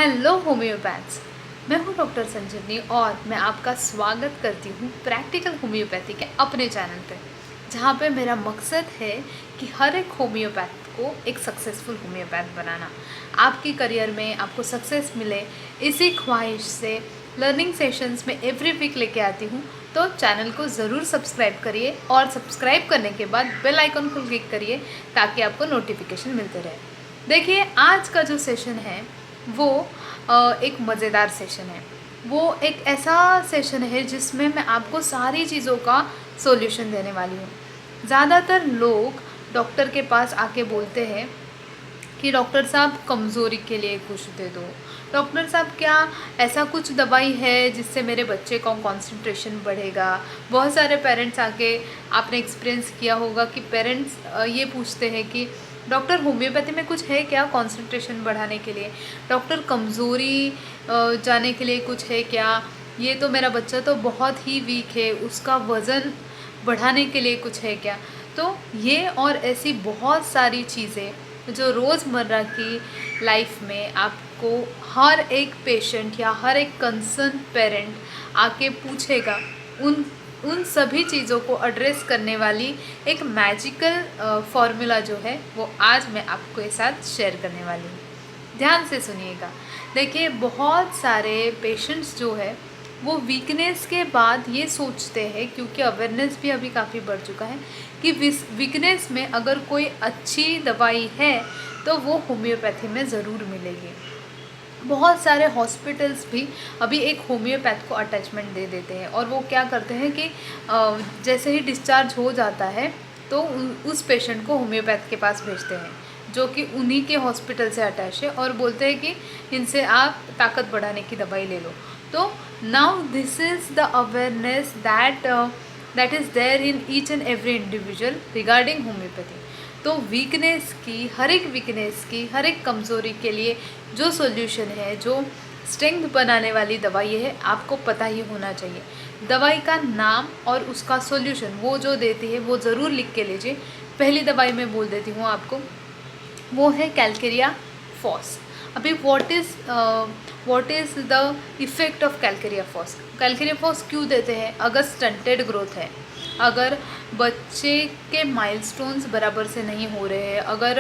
Hello homeopaths. मैं हूं doctor संजीवनी और मैं आपका स्वागत करती हूं प्रैक्टिकल होम्योपैथी के अपने चैनल पे, जहां पे मेरा मकसद है कि हर एक होम्योपैथ को एक सक्सेसफुल होम्योपैथ बनाना। आपके करियर में आपको सक्सेस मिले, इसी ख्वाहिश से लर्निंग सेशंस में एवरी वीक लेके आती हूँ। तो चैनल को ज़रूर सब्सक्राइब करिए और सब्सक्राइब करने के बाद बेल आइकन को क्लिक करिए ताकि आपको नोटिफिकेशन मिलते रहे। देखिए, आज का जो सेशन है वो एक मज़ेदार सेशन है। वो एक ऐसा सेशन है जिसमें मैं आपको सारी चीज़ों का सॉल्यूशन देने वाली हूँ। ज़्यादातर लोग डॉक्टर के पास आके बोलते हैं कि डॉक्टर साहब कमज़ोरी के लिए कुछ दे दो, डॉक्टर साहब क्या ऐसा कुछ दवाई है जिससे मेरे बच्चे का कंसंट्रेशन बढ़ेगा। बहुत सारे पेरेंट्स आके, आपने एक्सपीरियंस किया होगा कि पेरेंट्स ये पूछते हैं कि डॉक्टर होम्योपैथी में कुछ है क्या कंसंट्रेशन बढ़ाने के लिए, डॉक्टर कमज़ोरी जाने के लिए कुछ है क्या, ये तो मेरा बच्चा तो बहुत ही वीक है, उसका वज़न बढ़ाने के लिए कुछ है क्या। तो ये और ऐसी बहुत सारी चीज़ें जो रोज़मर्रा की लाइफ में आपको हर एक पेशेंट या हर एक कंसर्न पेरेंट आके पूछेगा, उन उन सभी चीज़ों को एड्रेस करने वाली एक मैजिकल फॉर्मूला जो है वो आज मैं आपके साथ शेयर करने वाली हूँ। ध्यान से सुनिएगा। देखिए, बहुत सारे पेशेंट्स जो है वो वीकनेस के बाद ये सोचते हैं, क्योंकि अवेयरनेस भी अभी काफ़ी बढ़ चुका है, कि वीकनेस में अगर कोई अच्छी दवाई है तो वो होम्योपैथी में ज़रूर मिलेगी। बहुत सारे हॉस्पिटल्स भी अभी एक होम्योपैथ को अटैचमेंट दे देते हैं और वो क्या करते हैं कि जैसे ही डिस्चार्ज हो जाता है तो उस पेशेंट को होम्योपैथ के पास भेजते हैं, जो कि उन्हीं के हॉस्पिटल से अटैच है, और बोलते हैं कि इनसे आप ताकत बढ़ाने की दवाई ले लो। तो now this is the awareness that is there in each and every individual regarding homeopathy. तो वीकनेस की, हर एक कमज़ोरी के लिए जो सॉल्यूशन है, जो स्ट्रेंथ बनाने वाली दवाई है, आपको पता ही होना चाहिए। दवाई का नाम और उसका सॉल्यूशन वो जो देती है वो ज़रूर लिख के लीजिए। पहली दवाई मैं बोल देती हूँ आपको, वो है कैलकेरिया फॉस। अभी what is the effect of calcarea phos. Calcarea phos क्यों देते हैं? अगर स्टंटेड ग्रोथ है, अगर बच्चे के माइलस्टोन्स बराबर से नहीं हो रहे हैं, अगर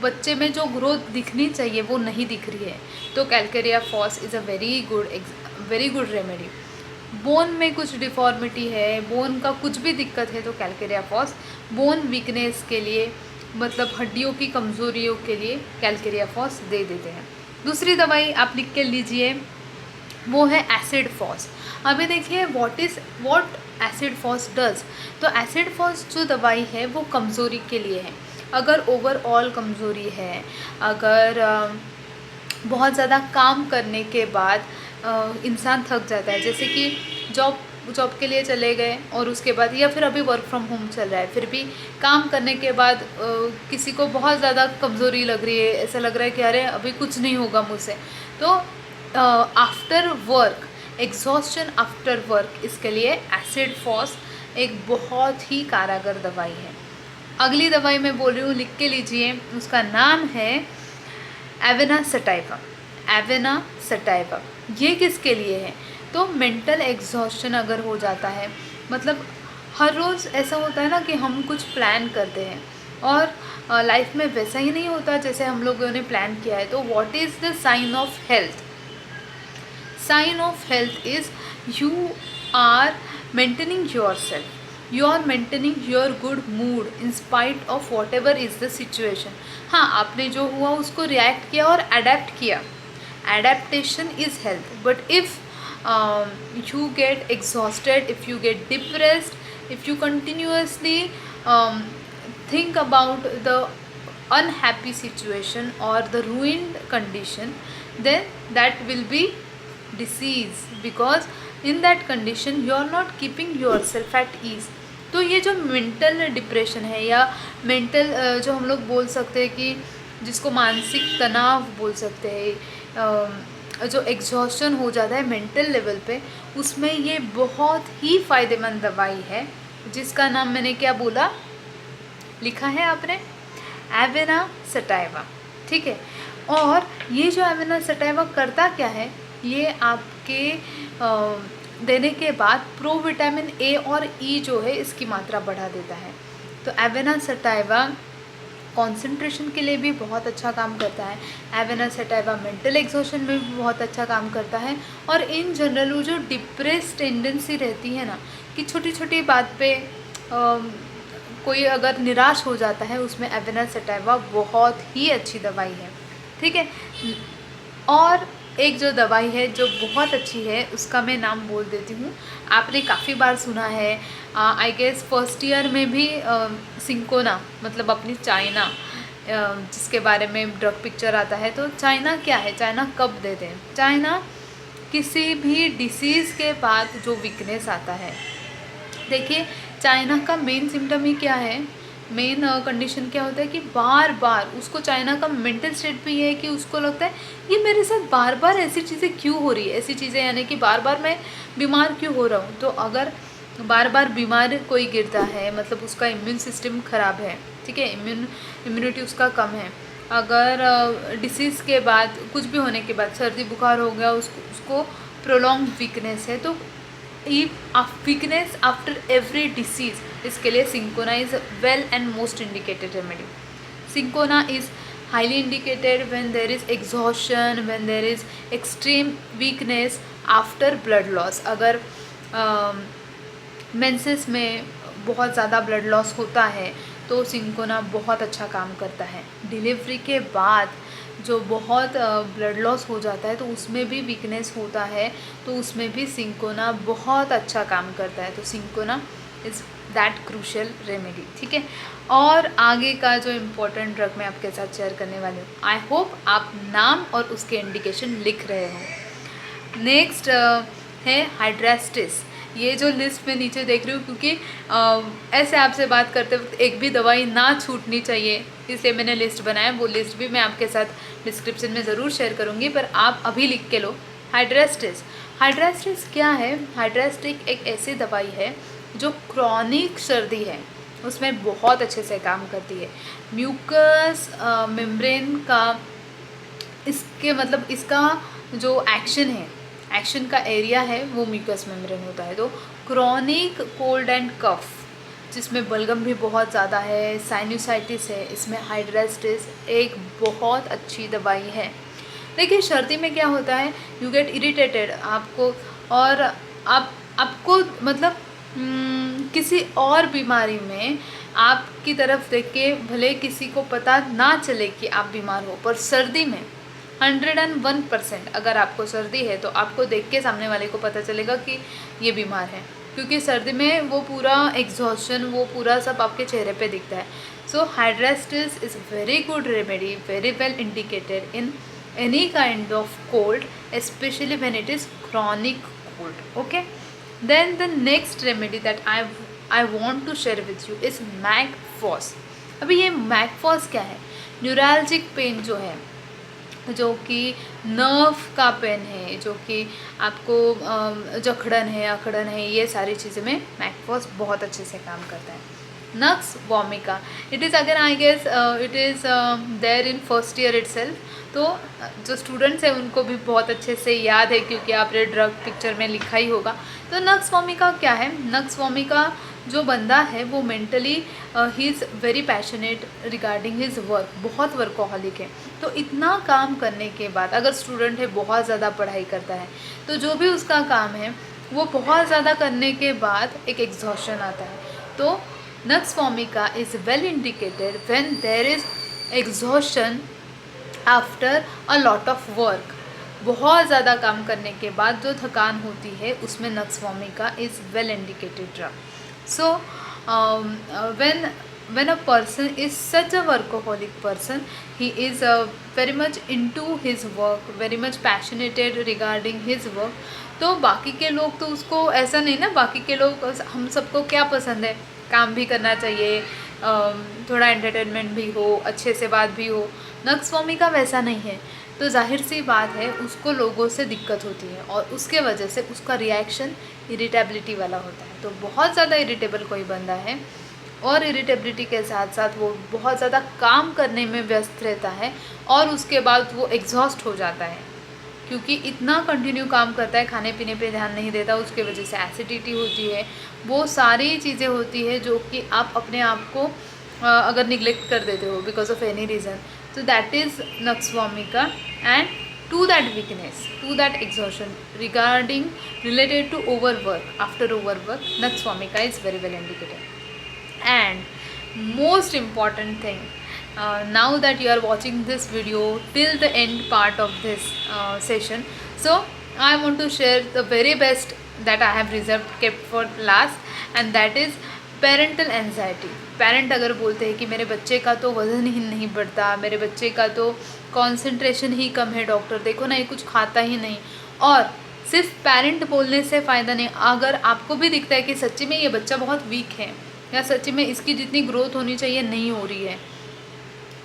बच्चे में जो ग्रोथ दिखनी चाहिए वो नहीं दिख रही है, तो calcarea phos is a very good remedy. Bone में कुछ डिफॉर्मिटी है, बोन का कुछ भी दिक्कत है, तो कैलकेरिया फॉस बोन वीकनेस के लिए, मतलब हड्डियों की कमज़ोरियों के लिए कैलकेरिया फॉस दे देते हैं। दूसरी दवाई आप लिख के लीजिए, वो है एसिड फॉस। अभी देखिए, व्हाट एसिड फॉस डज। तो एसिड फॉस जो दवाई है वो कमज़ोरी के लिए है। अगर ओवरऑल कमज़ोरी है, अगर बहुत ज़्यादा काम करने के बाद इंसान थक जाता है, जैसे कि जॉब के लिए चले गए और उसके बाद, या फिर अभी वर्क फ्रॉम होम चल रहा है, फिर भी काम करने के बाद किसी को बहुत ज़्यादा कमज़ोरी लग रही है, ऐसा लग रहा है कि अरे अभी कुछ नहीं होगा मुझसे, तो after work, exhaustion after work, इसके लिए एसिड फॉस एक बहुत ही कारगर दवाई है। अगली दवाई मैं बोल रही हूँ, लिख के लीजिए, उसका नाम है एवेना सटाइवा। एवेना सटाइवा ये किसके लिए है? तो मेंटल एग्जॉस्शन अगर हो जाता है, मतलब हर रोज़ ऐसा होता है ना कि हम कुछ प्लान करते हैं और लाइफ में वैसा ही नहीं होता जैसे हम लोगों ने प्लान किया है। तो what is the sign of health? Sign of health is you are maintaining yourself, you are maintaining your good mood in spite of whatever is the situation. हाँ, आपने जो हुआ उसको रिएक्ट किया और अडेप्ट किया, adaptation is health. But if you get exhausted, if you get depressed, if you continuously think about the unhappy situation or the ruined condition, then that will be disease, because in that condition you are not keeping yourself at ease. तो ये जो mental depression है, या mental जो हम लोग बोल सकते हैं कि जिसको मानसिक तनाव बोल सकते हैं, जो एग्जॉस्शन हो जाता है मेंटल लेवल पे, उसमें ये बहुत ही फ़ायदेमंद दवाई है, जिसका नाम मैंने क्या बोला, लिखा है आपने, एवेना सटाइवा। ठीक है। और ये जो एवेना सटाइवा करता क्या है, ये आपके देने के बाद प्रोविटामिन ए और ई जो है इसकी मात्रा बढ़ा देता है। तो एवेना सटाइवा कंसंट्रेशन के लिए भी बहुत अच्छा काम करता है। एवेना सटाइवा मेंटल एग्जॉशन में भी बहुत अच्छा काम करता है। और इन जनरल वो जो डिप्रेस टेंडेंसी रहती है ना, कि छोटी छोटी बात पे कोई अगर निराश हो जाता है, उसमें एवेना सटाइवा बहुत ही अच्छी दवाई है। ठीक है। और एक जो दवाई है जो बहुत अच्छी है, उसका मैं नाम बोल देती हूँ, आपने काफ़ी बार सुना है, आई गेस फर्स्ट ईयर में भी, सिंकोना, मतलब अपनी चाइना, जिसके बारे में ड्रग पिक्चर आता है। तो चाइना क्या है, चाइना कब देते हैं? चाइना किसी भी डिसीज़ के बाद जो वीकनेस आता है, देखिए चाइना का मेन सिम्टम ही क्या है, मेन कंडीशन क्या होता है कि बार बार उसको, चाइना का मेंटल स्टेट भी है कि उसको लगता है ये मेरे साथ बार बार ऐसी चीज़ें क्यों हो रही है, ऐसी चीज़ें यानी कि बार बार मैं बीमार क्यों हो रहा हूँ। तो अगर बार बार बीमार कोई गिरता है, मतलब उसका इम्यून सिस्टम ख़राब है। ठीक है, इम्यूनिटी उसका कम है। अगर डिसीज़ के बाद, कुछ भी होने के बाद, सर्दी बुखार हो गया, उसको प्रोलॉन्ग वीकनेस है, तो weakness after every disease, इसके लिए cinchona is well and most indicated remedy. Cinchona is highly indicated when there is exhaustion, when there is extreme weakness after blood loss। अगर मेंसेस में बहुत ज़्यादा ब्लड लॉस होता है तो सिंकोना बहुत अच्छा काम करता है। डिलीवरी के बाद जो बहुत ब्लड लॉस हो जाता है तो उसमें भी वीकनेस होता है, तो उसमें भी सिंकोना बहुत अच्छा काम करता है। तो cinchona is that crucial remedy. ठीक है। और आगे का जो इम्पोर्टेंट ड्रग मैं आपके साथ शेयर करने वाली हूँ, आई होप आप नाम और उसके इंडिकेशन लिख रहे हो। नेक्स्ट है हाइड्रास्टिस। ये जो लिस्ट में नीचे देख रही हूँ, क्योंकि ऐसे आपसे बात करते वक्त एक भी दवाई ना छूटनी चाहिए, इसलिए मैंने लिस्ट बनाया। वो लिस्ट भी मैं आपके साथ डिस्क्रिप्शन में ज़रूर शेयर करूँगी, पर आप अभी लिख के लो। हाइड्रास्टिस। हाइड्रास्टिस क्या है? हाइड्रास्टिक एक ऐसी दवाई है जो क्रॉनिक सर्दी है उसमें बहुत अच्छे से काम करती है। म्यूकस मेम्ब्रेन का, इसके मतलब इसका जो एक्शन है, एक्शन का एरिया है वो म्यूकस मेम्ब्रेन होता है। तो क्रॉनिक कोल्ड एंड कफ, जिसमें बलगम भी बहुत ज़्यादा है, साइनोसाइटिस है, इसमें हाइड्रास्टिस एक बहुत अच्छी दवाई है। देखिए सर्दी में क्या होता है, यू गेट इरिटेटेड आपको, और आपको मतलब किसी और बीमारी में आपकी तरफ देख के भले किसी को पता ना चले कि आप बीमार हो, पर सर्दी में 101% अगर आपको सर्दी है तो आपको देख के सामने वाले को पता चलेगा कि ये बीमार है, क्योंकि सर्दी में वो पूरा एग्जॉशन, वो पूरा सब आपके चेहरे पे दिखता है। So hydrastis is very good remedy, very well indicated in any kind of cold, specially when it is chronic cold. Okay, then the next remedy that I want to share with you is Mag Phos. अभी ये Mag Phos क्या है? न्यूरैल्जिक pen जो है, जो कि nerve का pen है, जो कि आपको जकड़न है, अकड़न है, ये सारी चीज़ें में मैकफॉस बहुत अच्छे से काम करता है। Nux vomica, it is again I guess it is there in first year itself. तो जो स्टूडेंट्स हैं उनको भी बहुत अच्छे से याद है, क्योंकि आपने ड्रग पिक्चर में लिखा ही होगा। तो नक्स वोमिका क्या है? नक्स वोमिका जो बंदा है वो mentally he is very passionate regarding his work, बहुत वर्कोहलिक है। तो इतना काम करने के बाद, अगर स्टूडेंट है बहुत ज़्यादा पढ़ाई करता है, तो जो भी उसका काम है वो बहुत ज़्यादा करने के बाद एक एग्जॉशन आता है। तो nux vomica is well indicated when there is exhaustion after a lot of work. बहुत ज़्यादा काम करने के बाद जो थकान होती है उसमें नक्स vomica is well indicated drug. So when a person is such a workaholic person, he is very much into his work, very much passionate regarding his work। तो बाकी के लोग तो उसको ऐसा नहीं ना, बाकी के लोग, हम सबको क्या पसंद है, काम भी करना चाहिए, थोड़ा एंटरटेनमेंट भी हो, अच्छे से बात भी हो। नक्स वोमिका वैसा नहीं है, तो जाहिर सी बात है उसको लोगों से दिक्कत होती है, और उसके वजह से उसका रिएक्शन इरिटेबिलिटी वाला होता है। तो बहुत ज़्यादा इरिटेबल कोई बंदा है और इरिटेबिलिटी के साथ साथ वो बहुत ज़्यादा काम करने में व्यस्त रहता है और उसके बाद वो एग्जॉस्ट हो जाता है, क्योंकि इतना कंटिन्यू काम करता है, खाने पीने पे ध्यान नहीं देता, उसके वजह से एसिडिटी होती है, वो सारी चीज़ें होती है जो कि आप अपने आप को अगर निग्लेक्ट कर देते हो बिकॉज ऑफ एनी रीज़न, तो that is nux vomica. And to that weakness, to that exhaustion regarding related to overwork, after overwork, Natswamika is very well indicated. And most important thing, now that you are watching this video till the end part of this session, so I want to share the very best that I have reserved, kept for last, and that is parental anxiety. Parent अगर बोलते हैं कि मेरे बच्चे का तो वज़न ही नहीं बढ़ता, मेरे बच्चे का तो कंसंट्रेशन ही कम है, डॉक्टर देखो ना ये कुछ खाता ही नहीं, और सिर्फ पेरेंट बोलने से फ़ायदा नहीं, अगर आपको भी दिखता है कि सच्ची में ये बच्चा बहुत वीक है या सच्ची में इसकी जितनी ग्रोथ होनी चाहिए नहीं हो रही है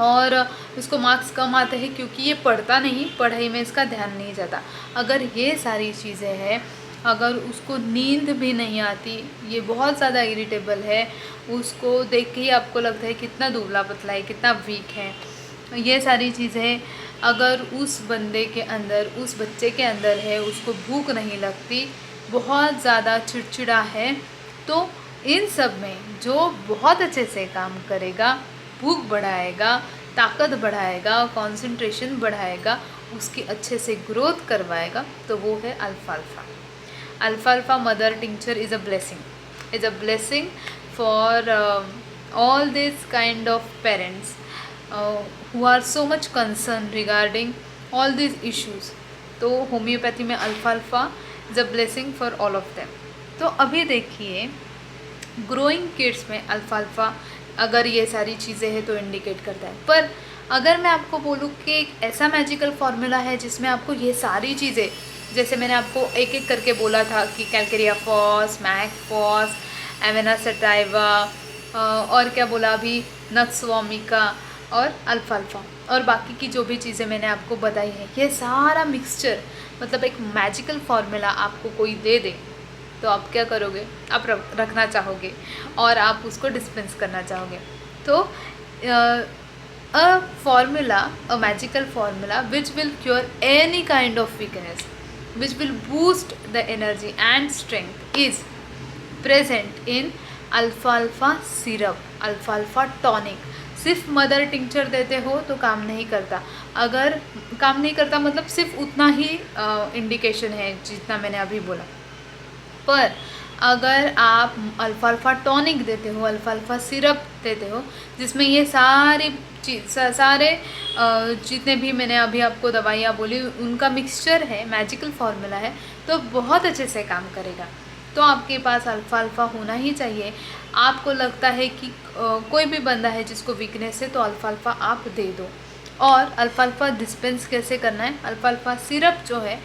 और इसको मार्क्स कम आते हैं क्योंकि ये पढ़ता नहीं, पढ़ाई में इसका ध्यान नहीं जाता, अगर ये सारी चीज़ें हैं, अगर उसको नींद भी नहीं आती, ये बहुत ज़्यादा इरिटेबल है, उसको देख के ही आपको लगता है कितना दुबला पतला है, कितना वीक है, ये सारी चीज़ें अगर उस बंदे के अंदर, उस बच्चे के अंदर है, उसको भूख नहीं लगती, बहुत ज़्यादा चिड़चिड़ा है, तो इन सब में जो बहुत अच्छे से काम करेगा, भूख बढ़ाएगा, ताकत बढ़ाएगा, कंसंट्रेशन बढ़ाएगा, उसकी अच्छे से ग्रोथ करवाएगा, तो वो है अल्फाल्फा। Alfalfa mother tincture is a blessing for all these kind of parents who are so much concerned regarding all these issues. तो होम्योपैथी में अल्फाल्फा is a blessing for all of them. तो अभी देखिए ग्रोइंग किड्स में अल्फाल्फा अगर ये सारी चीज़ें हैं तो इंडिकेट करता है, पर अगर मैं आपको बोलूँ कि एक ऐसा मैजिकल फार्मूला है जिसमें आपको ये सारी चीज़ें, जैसे मैंने आपको एक एक करके बोला था कि calcarea phos, mag phos, avena sativa, और क्या बोला अभी, नक्सवामिका और अल्फाल्फा, और बाकी की जो भी चीज़ें मैंने आपको बताई है, ये सारा मिक्सचर मतलब एक मैजिकल फार्मूला आपको कोई दे दे तो आप क्या करोगे, आप रखना चाहोगे और आप उसको डिस्पेंस करना चाहोगे। तो a formula, a magical formula which will cure any kind of weakness, which will boost the energy and strength is present in alfalfa syrup, alfalfa tonic। सिर्फ मदर टिंचर देते हो तो काम नहीं करता, अगर काम नहीं करता मतलब सिर्फ उतना ही इंडिकेशन है जितना मैंने अभी बोला, पर अगर आप अल्फाल्फा टॉनिक देते हो, अल्फाल्फा सिरप देते हो, जिसमें ये सारी सारे जितने भी मैंने अभी आपको दवाइयाँ बोली उनका मिक्सचर है, मैजिकल फार्मूला है, तो बहुत अच्छे से काम करेगा। तो आपके पास अल्फाल्फा होना ही चाहिए। आपको लगता है कि कोई भी बंदा है जिसको वीकनेस है तो अल्फाल्फा आप दे दो। और अल्फाल्फा डिस्पेंस कैसे करना है, अल्फाल्फा सिरप जो है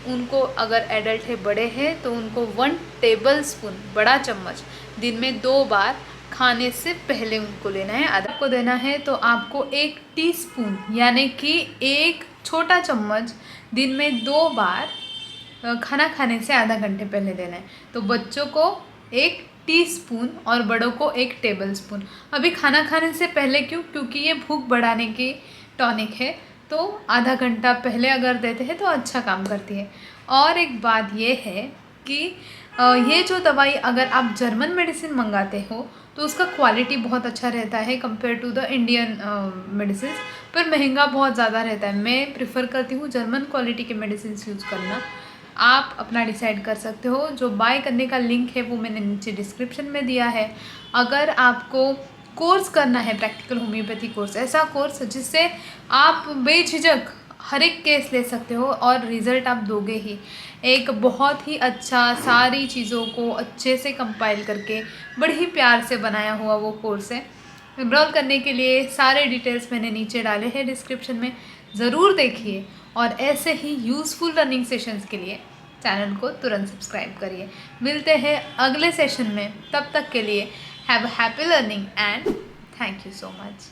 उनको अगर एडल्ट है, बड़े हैं, तो उनको 1 टेबलस्पून, बड़ा चम्मच, दिन में 2 बार खाने से पहले उनको लेना है। आधा को देना है तो आपको 1 टीस्पून यानी कि 1 छोटा चम्मच दिन में 2 बार खाना खाने से आधा घंटे पहले देना है। तो बच्चों को 1 टीस्पून और बड़ों को 1 टेबलस्पून। अभी खाना खाने से पहले क्यों, क्योंकि ये भूख बढ़ाने की टॉनिक है, तो आधा घंटा पहले अगर देते हैं तो अच्छा काम करती है। और एक बात ये है कि ये जो दवाई अगर आप जर्मन मेडिसिन मंगाते हो तो उसका क्वालिटी बहुत अच्छा रहता है compare to the Indian medicine, पर महंगा बहुत ज़्यादा रहता है। मैं प्रिफ़र करती हूँ जर्मन क्वालिटी के मेडिसिन यूज़ करना। आप अपना डिसाइड कर सकते हो। जो बाय करने का लिंक है वो मैंने नीचे डिस्क्रिप्शन में दिया है। अगर आपको कोर्स करना है, प्रैक्टिकल होम्योपैथी कोर्स, ऐसा कोर्स जिससे आप बेझिझक हर एक केस ले सकते हो और रिज़ल्ट आप दोगे ही। एक बहुत ही अच्छा, सारी चीज़ों को अच्छे से कंपाइल करके बड़े ही प्यार से बनाया हुआ वो कोर्स है। एनरोल करने के लिए सारे डिटेल्स मैंने नीचे डाले हैं डिस्क्रिप्शन में, ज़रूर देखिए। और ऐसे ही यूज़फुल लर्निंग सेशंस के लिए चैनल को तुरंत सब्सक्राइब करिए। मिलते हैं अगले सेशन में, तब तक के लिए have a happy learning and thank you so much.